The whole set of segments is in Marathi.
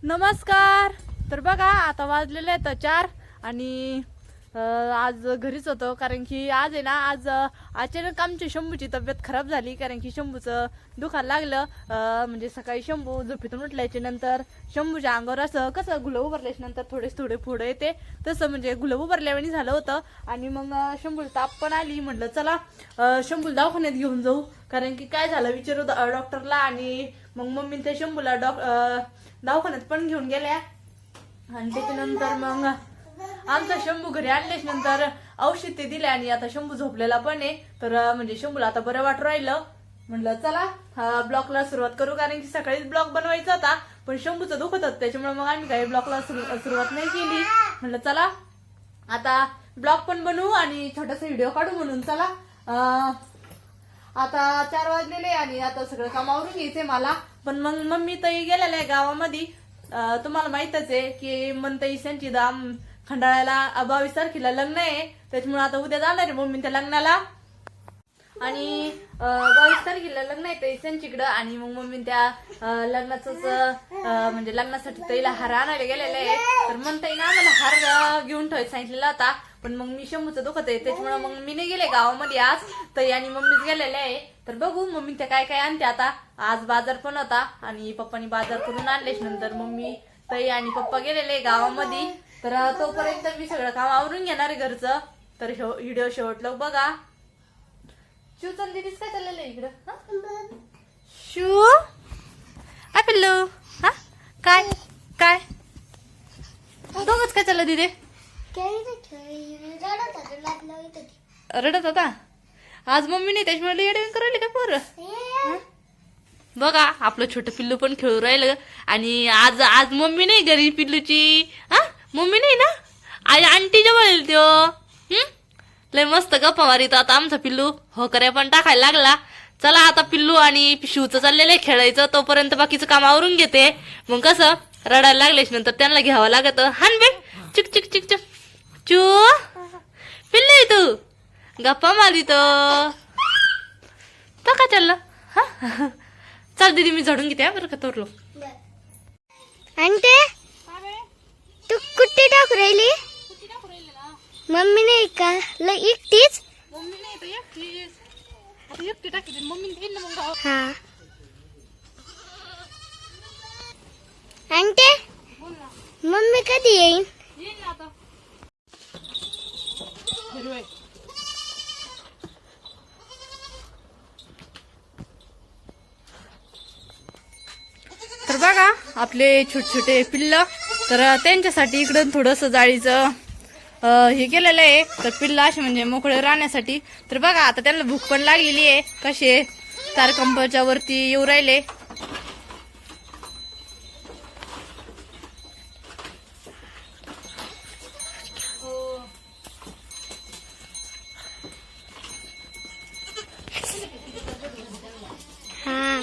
नमस्कार. तर बघा आता वाजलेले आहेत 4 आणि आज घरीच होतो कारण की आज आहे ना अचानक आमची शंभूची तब्येत खराब झाली कारण की शंभूचं दुखायला लागलं. म्हणजे सकाळी शंभू झोपेतून उठल्याच्या नंतर शंभूच्या अंगावर असं कसं गुलाब उभारल्याच्या नंतर थोडे पुढे येते तसं म्हणजे गुलाब उभारल्यावानी झालं होतं. आणि मग शंभूला ताप पण आली. म्हटलं चला शंभूला दवाखान्यात घेऊन जाऊ कारण की काय झालं विचारू डॉक्टरला. आणि मग मम्मी त्या शंभूला दवाखान्यात पण घेऊन गेल्या. आणि त्याच्यानंतर मग आमचा शंभू घरी आणल्याच नंतर औषध ते दिले आणि आता शंभू झोपलेला पण आहे. तर म्हणजे शंभूला आता बरं वाटू राहिलं. म्हटलं चला ब्लॉगला सुरुवात करू कारण की सकाळीच ब्लॉग बनवायचा होता पण शंभूचं दुखत होतं त्याच्यामुळे मग आम्ही काही ब्लॉगला सुरुवात नाही केली. म्हटलं चला आता ब्लॉग पण बनवू आणि छोटासा व्हिडिओ काढू म्हणून चला. आता 4 वाजलेले आणि आता सगळं काम आवरून घ्यायचंय मला. पण मग मम्मी ताई गेलेल्या आहे गावामध्ये. तुम्हाला माहितच आहे की मनताई यांची दाम खंडाळ्याला 22 तारखेला लग्न आहे त्याच्यामुळे आता उद्या जाणार आहे मम्मी त्या लग्नाला. आणि 22 तारखेला लग्न आहे ताई त्यांच्याकडं आणि मग मम्मी त्या लग्नाचंच म्हणजे लग्नासाठी ताईला हार आणायला गेलेला आहे. तर मनताईनं आम्हाला हार घेऊन ठेवायला सांगितलेला होता पण मग मी शंभूचं दुखत आहे त्याच्यामुळे मग मी नाही गेले गावामध्ये आज. ताई आणि मम्मीच गेलेले आहे. तर बघू मम्मी त्या काय काय आणते. आता आज बाजार पण होता आणि पप्पानी बाजार करून आणलेच नंतर मम्मी ताई आणि पप्पा गेलेले गावामध्ये. तर तोपर्यंत मी सगळं काम आवरून घेणार आहे घरचं. तर व्हिडिओ शेवटलं बघा. शिव चल दिदीच काय चाललेलं आहे इकडं. शिव आ पिल्लू हा काय काय दोघच काय चाललं दिदे. रडत होता आज मम्मी नाही त्याच्यामुळे येडे करायला काय पोरं. बघा आपलं छोटं पिल्लू पण खेळू राहिलं आणि आज आज मम्मी नाही घरी पिल्लूची. हा मम्मी नाही ना आई आंटी जवळ येईल त्यो. लय मस्त गप्पा मारित आता आमचा पिल्लू हो करे पण टाकायला लागला. चला आता पिल्लू आणि शिवचं चाललेलं आहे खेळायचं तोपर्यंत बाकीचं काम आवरून घेते. मग कसं रडायला लागल्याच नंतर त्यांना घ्यावं लागत. हान बे चिक चिक चिक चिक चू पिल्लू तू गप्पा मारित तो काय चाललं. हा चल दीदी मी झाडून घेते बरं का तोरलो. आणि तू कुठे टाकू राहिली. मम्मी नाही का एकटीच. मम्मी नाही तर एकटी टाकी मम्मी येईल ना मग. हा आणि मम्मी कधी येईन. येईल ना आता. तर बघा आपले छोटे छोटे पिल्ल तर त्यांच्यासाठी इकडं थोडंसं जाळीचं हे केलेलं आहे. तर पिल्ला असे म्हणजे मोकळे राहण्यासाठी. तर बघा आता त्यांना भूक पण लागलेली आहे कसे तारकंपाच्या वरती येऊ राहिले. हा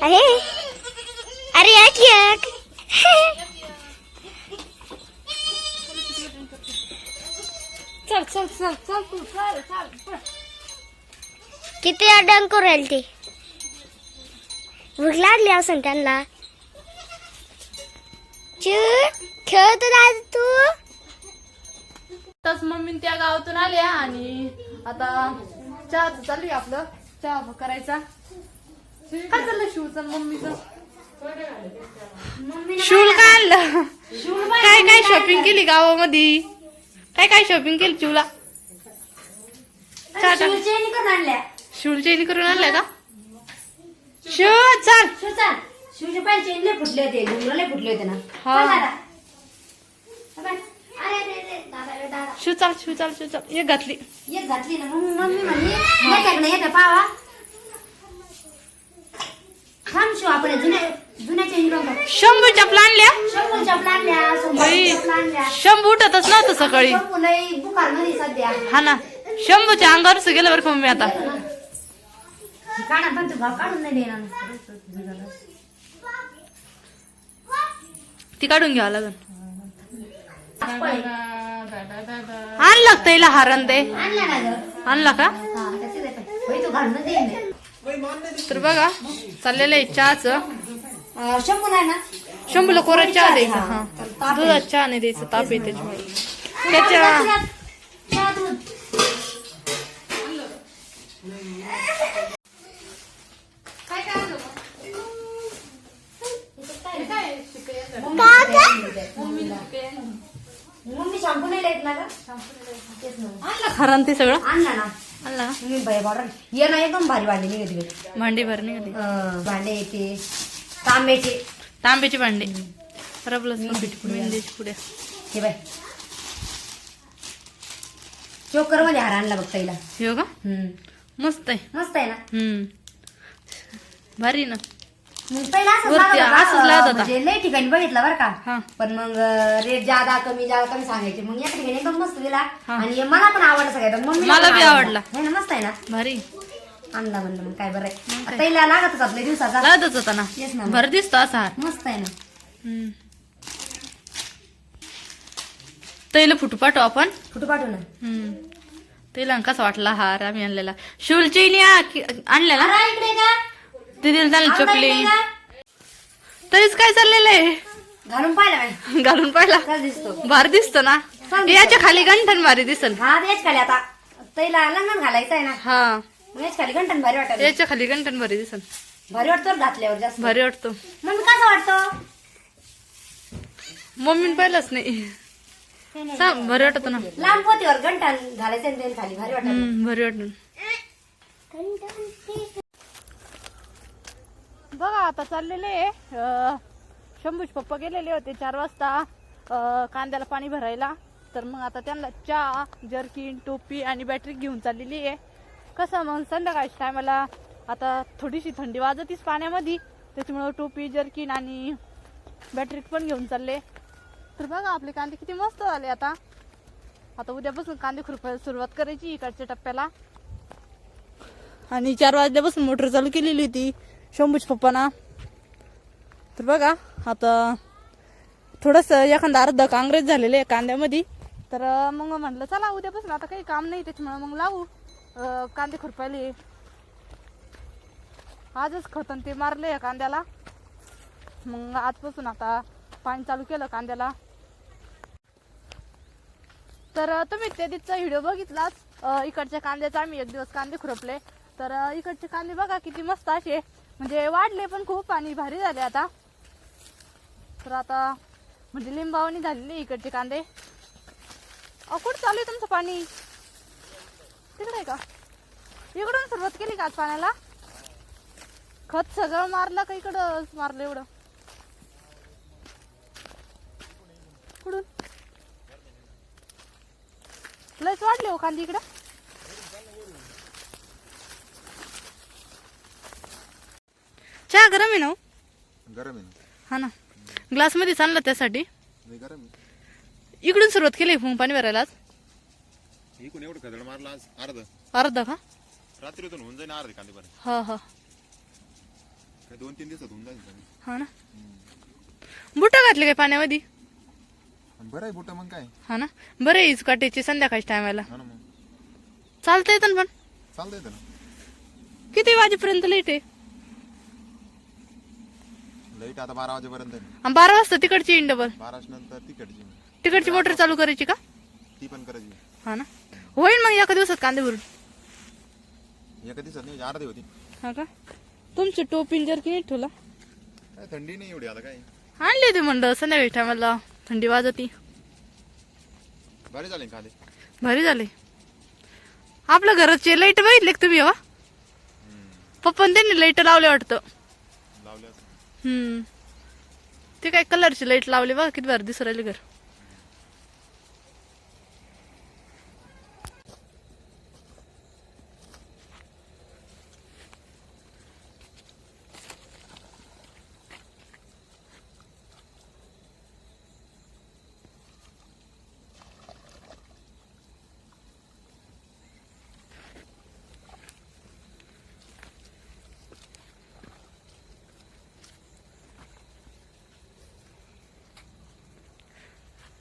अरे अरे एक चल चल चल चल तू चल चल. किती अडंग करू राहील ते. भूक लागली असेल त्यांना. खेळत राहत तू. तस मम्मी त्या गावातून आल्या आणि आता चहाचं चालू आहे आपलं. चहा करायचा. काय चाललं शिवचं मम्मीचं. शिवल काय आणलं काय काय शॉपिंग केली गावामध्ये. काय काय शॉपिंग केली शिवला. शिवल चेनी करून आणल्या का. शिव चाल शिवचे पाय चेनले फुटले होते घुंगरले फुटले होते ना. हा शिव चाल शिव चाल शिव चाल. एक घातली एक घातली ना मग मम्मी म्हणली येते पावा थांब शिव आपण जुन्या चेन शंभू चपला आणल्या. शंभू चपला आणल्या शंभू उठतच नव्हतं सकाळी. शंभू लई बुखार मध्ये सध्या. हा ना शंभूच्या अंगावरच गेलं बरं का मम्मी आता. काढा पण तू भाव काढून नाही देणार. ती काढून घ्यावं लागल. आणलं का तिला हारण ते. आणला ना ग. आणला का हा त्याचे तू घालून देईन. तर बघा चाललेलं आहे चहाचं. शंभू नाही ना शंभूला कोरा चहा द्यायचा. हा. हा दुधात चहा नाही द्यायचं, ताप आहे त्याच्यामुळे. त्याच्या चहा दूध मम्मी शॅम्पू नाही देत ना का तेच ना खरं ते सगळं आणला ना आणला ना. मी बाई बॉर्डर ये ना एकदम भारी भांडी निघते तिकडे भांडी भरणी कधी भांडे येते तांब्याचे तांब्याची भांडी रबलच मेहंदीची पुढे. हे बाय चोकर मध्ये हार आणला बघ ताईला. हो का मस्त आहे. मस्त आहे ना भारी ना. मग पहिला असंच वरती लागत होता, असंच लागत होता. म्हणजे लई ठिकाणी बघितलं बरं हा. का पण मग रेट जादा कमी सांगायचे. मग या ठिकाणी एकदम मस्त दिला हा. आणि मला पण आवडला सगळ्यात. मम्मी मला बी आवडला. नाही ना मस्त आहे ना भारी आणला म्हणलं मग काय बरं आहे. ताईला लागत होता आपल्या दिवसाचा लागतच होता ना. येस ना भर दिसतो असा हार. मस्त आहे ना. तैला फुटू पाठव आपण. कुठं पाठवू ना तैला कसा वाटला हार आम्ही आणलेला. शिवलची आणलेला अरे इकडे का तिथे झाली आवडला चपली. इकडे का? तरीच काय चाललेलं आहे. घालून पाहिला बाई. घालून पाहिला कसा दिसतो भारी दिसतो ना. याच्या खाली गंठन भारी दिसल. हा तेच खाली आता ताईला लंगण घालायचं आहे ना हा मग याच खाली घंटन भारी वाटत याच्या खाली गंठन भारी दिसल. भारी वाटतो घातल्यावर जास्त. भारी वाटतो. मग कसं वाटतं मम्मीने पाहिलंच नाही. सांग भारी वाटत ना. लांब पोतीवर घंटन घालायचं आणि त्याने खाली भारी वाटत. भारी वाटत. बघा आता चाललेले शंभूज पप्पा गेलेले होते 4 वाजता कांद्याला पाणी भरायला. तर मग आता त्यांना चहा जर्किन टोपी आणि बॅटरी घेऊन चाललेली आहे. कसं मग संध्याकाळच्या टायमाला आता थोडीशी थंडी वाजतीच पाण्यामध्ये, त्याच्यामुळं टोपी जर्किन आणि बॅटरी पण घेऊन चालले. तर बघा आपले कांदे किती मस्त झाले. आता उद्यापासून कांदे खुरपायला सुरुवात करायची इकडच्या टप्प्याला. आणि 4 वाजल्यापासून मोटर चालू केलेली होती शंभूज पप्पाना. तर बघा आता थोडस एखादा अर्धा काँग्रेस झालेले आहे कांद्यामध्ये. तर मग म्हटलं चला उद्यापासून आता काही काम नाही त्याच्यामुळे मग लावू कांदे खुरपायले. आजच खतन ते मारले कांद्याला. मग आजपासून आता पाणी चालू केलं कांद्याला. तर तुम्ही त्या दिवसचा व्हिडिओ बघितलाच इकडच्या कांद्याचा. आम्ही एक दिवस कांदे खुरपले. तर इकडचे कांदे बघा किती मस्त असे म्हणजे वाढले पण खूप आणि भारी झाले आता. तर आता म्हणजे लिंबावणी झालेली इकडचे कांदे. कुठं चालू आहे तुमचं पाणी? तिकडे आहे का? इकडून सुरुवात केली का आज पाण्याला? खत सगळं मारलं का इकडं मारलं एवढं? कुठून लयच वाढले हो कांदे इकडं. चहा गरम आहे ना हो? गरम आहे हा ना ग्लास मध्ये आणला त्यासाठी. नाही गरम आहे. इकडून सुरुवात केली मग पाणी भरायला आज. इकडून एवढं खदळ मारला आज अर्धा का? रात्रीतून होऊन जाईल अर्धे कांदे बरं. हा हा काय 2-3 दिवसात होऊन जाईल. हा ना. बुट घातले काय पाण्यामध्ये? आणि बरं आहे बुट मग काय. हा ना बरं आहे काटायची संध्याकाळच्या टायमाला. हा ना मग चालता येतं पण. चालतं येतं ना. किती वाजेपर्यंत लेट आहे? लाईट आता 12 वाजेपर्यंत आहे. 12 वाजता तिकडची इंड डबल 12 नंतर तिकडची तिकडची मोटर चालू करायची का? ती पण करायची. हा ना होईल मग एका दिवसात कांदे भरून. एका दिवसात नाही अर्धी होती. हा का? तुमची टोपी जर की ठेवला काय थंडी नाही एवढी आता काय. आणली होती म्हणलं संध्याकाळी टायमाला थंडी वाजती. भारी झाले कांदे. भारी झाले. आपल्या घराचे लाईट बघितले का तुम्ही? हवा पप्पा त्यांनी लाईट लावले वाटतं. लावले असं. ते काय कलरची लाईट लावली बघा किती भारी दिसू राहिली घर.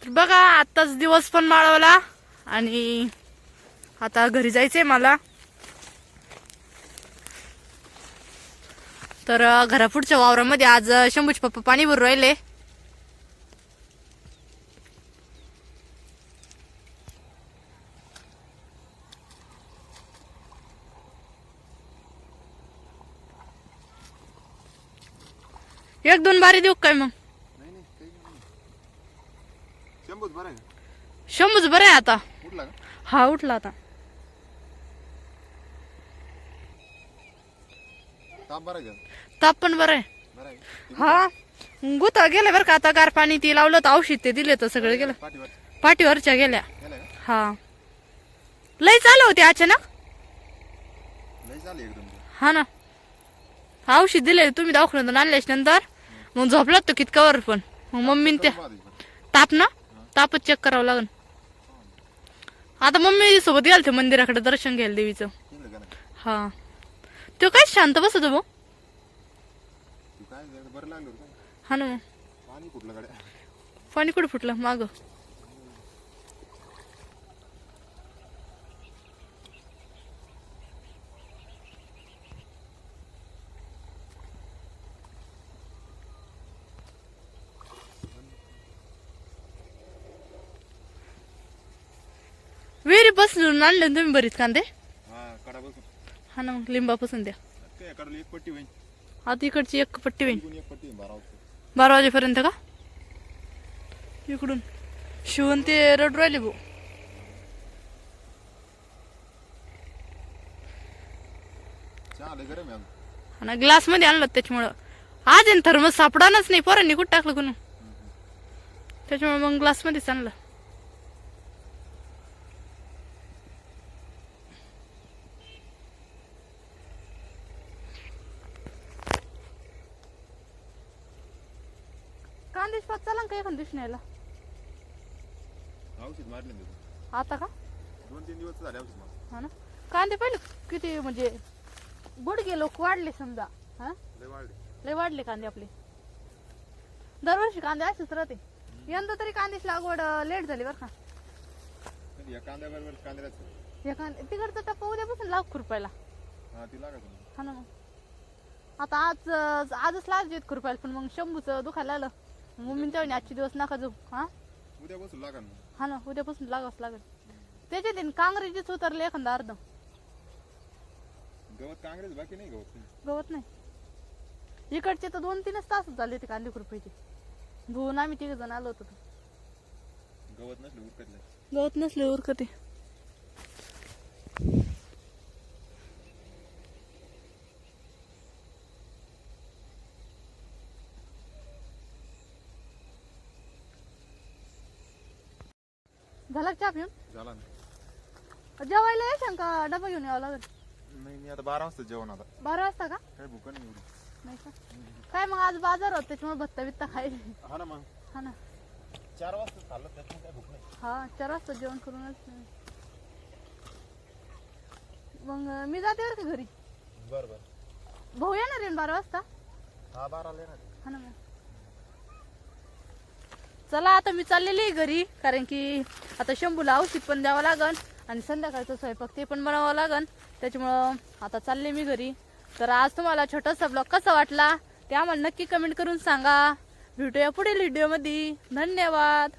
तर बघा आताच दिवस पण माळवला आणि आता घरी जायचंय मला. तर घरापुढच्या वावरामध्ये आज शंभूचे पप्पा पाणी भरून राहिले. एक दोन बारी देऊ काय मग? नाही नाही काही नाही. शंभूच बरं आहे का? शंभूच बरं आहे आता. उठला का? हा उठला आता. ताप बरं आहे का? ताप पण बरं आहे. बरं आहे का? हा गुता गेले बरं का आता. गार पाणी ते लावलं तर औषध ते दिले तर सगळं गेलं. पाठीवर पाठीवरच्या गेल्या. गेला का? हा लय चालू होते अचानक. लई झाली एकदम ते. हा ना औषध दिले तुम्ही दवाखान्यातून आणल्याच्या नंतर मग झोपलात तो कितकावर पण मग मम्मीने त्या करून पाहा ती. ताप ना तापच चेक करावं लागेल. आता मम्मी सोबत गेलते मंदिराकडे दर्शन घ्यायला देवीचं. तिकडे गेला का? हा तो काय शांत बसतो भाऊ. तू काय झालं? बरं लागलं होतं का? हा ना मग पाणी कुठलं गाड्या? पाणी कुठं फुटलं माग. विहिरी बसून आणले ना तुम्ही बरीच कांदे. हा कडा बसून. हा ना मग लिंबापासून द्या. काय कडून एक पट्टी होईल. आता इकडची एक पट्टी होईल इकडून एक पट्टी होईल 12 वाजता. 12 वाजेपर्यंत का. इकडून शिवून ते रड राहिले भाऊ. चहा लय गरम आहे अजून. आणि ग्लास मध्ये आणलं त्याच्यामुळं आज आहे थर्मस सापडानच नाही. पोरांनी कुठं टाकलं कोण त्याच्यामुळे मग ग्लास मध्येच आणलं. कांदेश पात चाला का एखाद दिवशी न्यायला. औषध मारले ना त्याचं. आता का 2-3 दिवस झाले औषध मारलं. हा ना कांदे पहिले किती म्हणजे गुडघे लोक वाढले समजा. हा लय वाढले. लय वाढले कांदे आपले. दरवर्षी कांदे असेच राहते. यंदा तरी कांद्याची लागवड लेट झाली बरं का. कधी या कांद्याबरोबर कांद्यालाच. या कांदे तिकडचा टप्पा उद्यापासून लाग खुरपायला. हा ती लागत नाही. हा ना मग आता आजच लागत खुरपायला पण मग शंभूचं दुखायला आलं. मम्मीने तेव्हा आजचे दिवस नका जाऊ. हा उद्या बसून लागा ना. हा ना उद्यापासून लागावंच लागेल. त्याच्यात काँग्रेसच उतरले एखादा अर्ध. गवत काँग्रेस बाकी नाही गवत. गवत नाही इकडचे तर 2-3 तास झाले ते कांदे खुरपायचे. धुवून आम्ही 3 जण आलो होतो. गवत नसलं उरकत नाही. गवत नसले उरकते. झाला का चहा पिऊन. झाला ना. जेवायला येशाल का डबा घेऊन यावं लागेल. नाही मी आता 12 वाजता जेवण आता. 12 वाजता का काय भूक नाही एवढी. नाही का काय मग आज बाजार होत त्याच्यामुळे भत्ता बित्ता खायला. हा ना मग हा ना 4 वाजता खाल्लं त्याच्यामुळे काय भूक नाही. हा 4 वाजता जेवण करूनच. मग मी जाते बरं का घरी. बरं बरं. भाऊ येणार आहे ना 12 वाजता. हा 12 ला येणार. हा ना मग चला आता मी चाललेली आहे घरी. कारण की आता शंभूला औषध पण द्यावं लागन आणि संध्याकाळचं स्वयंपाक ते पण बनवावं लागन. त्याच्यामुळं आता चालले मी घरी. तर आज तुम्हाला छोटासा ब्लॉग कसा वाटला ते आम्हाला नक्की कमेंट करून सांगा. भेटूया पुढील व्हिडिओमध्ये. धन्यवाद.